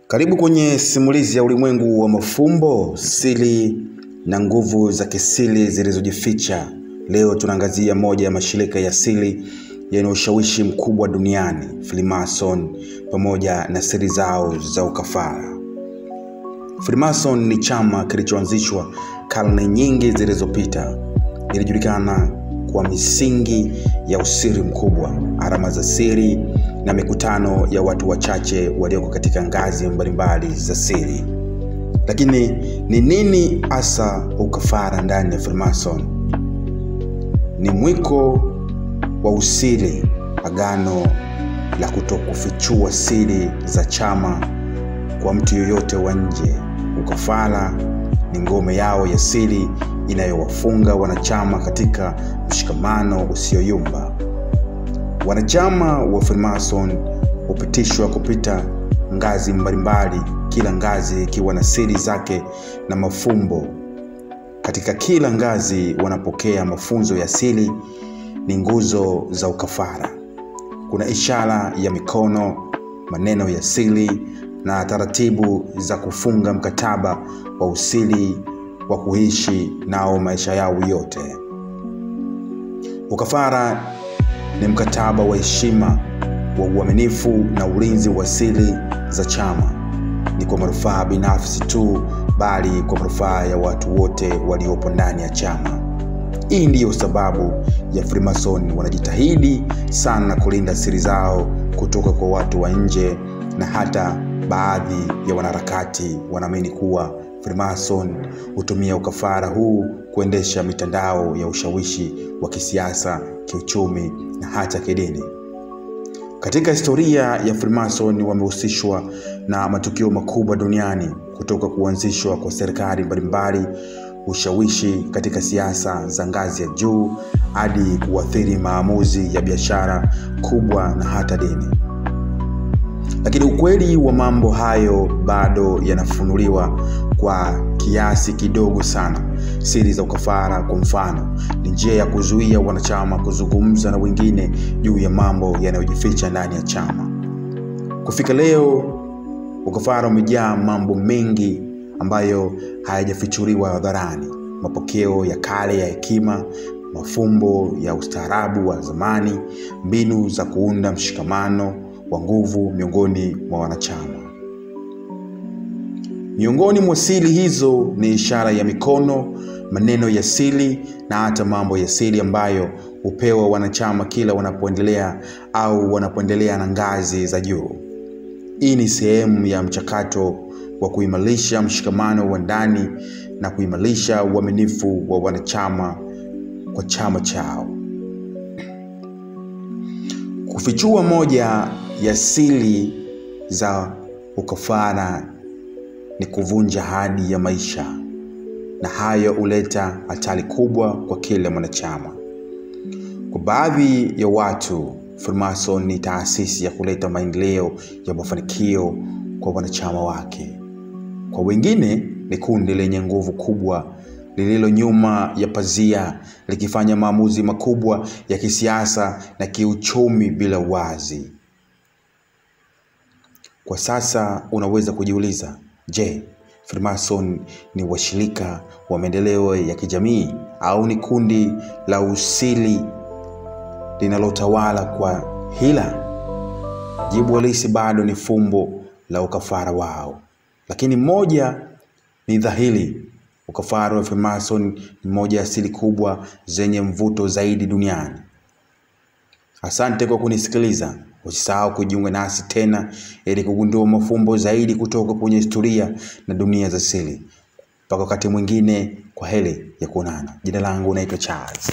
Karibu kwenye simulizi ya ulimwengu wa mafumbo, siri na nguvu za kisiri zilizojificha. Leo tunaangazia moja ya mashirika ya siri yenye ushawishi mkubwa duniani, Freemason, pamoja na siri zao za ukafara. Freemason ni chama kilichoanzishwa karne nyingi zilizopita. Ilijulikana kwa misingi ya usiri mkubwa, alama za siri na mikutano ya watu wachache walioko katika ngazi mbalimbali za siri. Lakini ni nini hasa ukafara ndani ya Freemason? Ni mwiko wa usiri, agano la kutokufichua siri za chama kwa mtu yoyote wa nje. Ukafara ni ngome yao ya siri inayowafunga wanachama katika mshikamano usioyumba. Wanachama wa Freemason hupitishwa kupita ngazi mbalimbali, kila ngazi ikiwa na siri zake na mafumbo. Katika kila ngazi wanapokea mafunzo ya siri, ni nguzo za ukafara. Kuna ishara ya mikono, maneno ya siri na taratibu za kufunga mkataba wa usiri wa kuishi nao maisha yao yote. Ukafara ni mkataba wa heshima, wa uaminifu na ulinzi wa siri za chama. Ni kwa manufaa binafsi tu, bali kwa manufaa ya watu wote waliopo ndani ya chama. Hii ndiyo sababu ya Freemason wanajitahidi sana kulinda siri zao kutoka kwa watu wa nje, na hata baadhi ya wanaharakati wanaamini kuwa Freemason hutumia ukafara huu kuendesha mitandao ya ushawishi wa kisiasa, kiuchumi na hata kidini. Katika historia ya Freemason wamehusishwa na matukio makubwa duniani, kutoka kuanzishwa kwa serikali mbalimbali, ushawishi katika siasa za ngazi ya juu, hadi kuathiri maamuzi ya biashara kubwa na hata dini. Lakini ukweli wa mambo hayo bado yanafunuliwa kwa kiasi kidogo sana. Siri za ukafara, kwa mfano, ni njia ya kuzuia wanachama kuzungumza na wengine juu ya mambo yanayojificha ndani ya chama. Kufika leo, ukafara umejaa mambo mengi ambayo hayajafichuliwa hadharani: mapokeo ya kale ya hekima, mafumbo ya ustaarabu wa zamani, mbinu za kuunda mshikamano wa nguvu miongoni mwa wanachama. Miongoni mwa siri hizo ni ishara ya mikono, maneno ya siri na hata mambo ya siri ambayo hupewa wanachama kila wanapoendelea na ngazi za juu. Hii ni sehemu ya mchakato wa kuimarisha mshikamano wa ndani na kuimarisha uaminifu wa wanachama kwa chama chao. Kufichua moja ya siri za ukafara ni kuvunja ahadi ya maisha, na hayo huleta hatari kubwa kwa kila mwanachama. Kwa baadhi ya watu, Freemason ni taasisi ya kuleta maendeleo ya mafanikio kwa wanachama wake. Kwa wengine ni kundi lenye nguvu kubwa lililo nyuma ya pazia, likifanya maamuzi makubwa ya kisiasa na kiuchumi bila wazi. Kwa sasa unaweza kujiuliza, je, Freemason ni washirika wa maendeleo ya kijamii au ni kundi la usiri linalotawala kwa hila? Jibu halisi bado ni fumbo la ukafara wao. Lakini moja ni dhahiri: ukafara wa Freemason ni moja ya siri kubwa zenye mvuto zaidi duniani. Asante kwa kunisikiliza. Usisahau kujiunga nasi tena ili kugundua mafumbo zaidi kutoka kwenye historia na dunia za siri. Mpaka wakati mwingine, kwa heri ya kuonana. Jina langu naitwa Charles.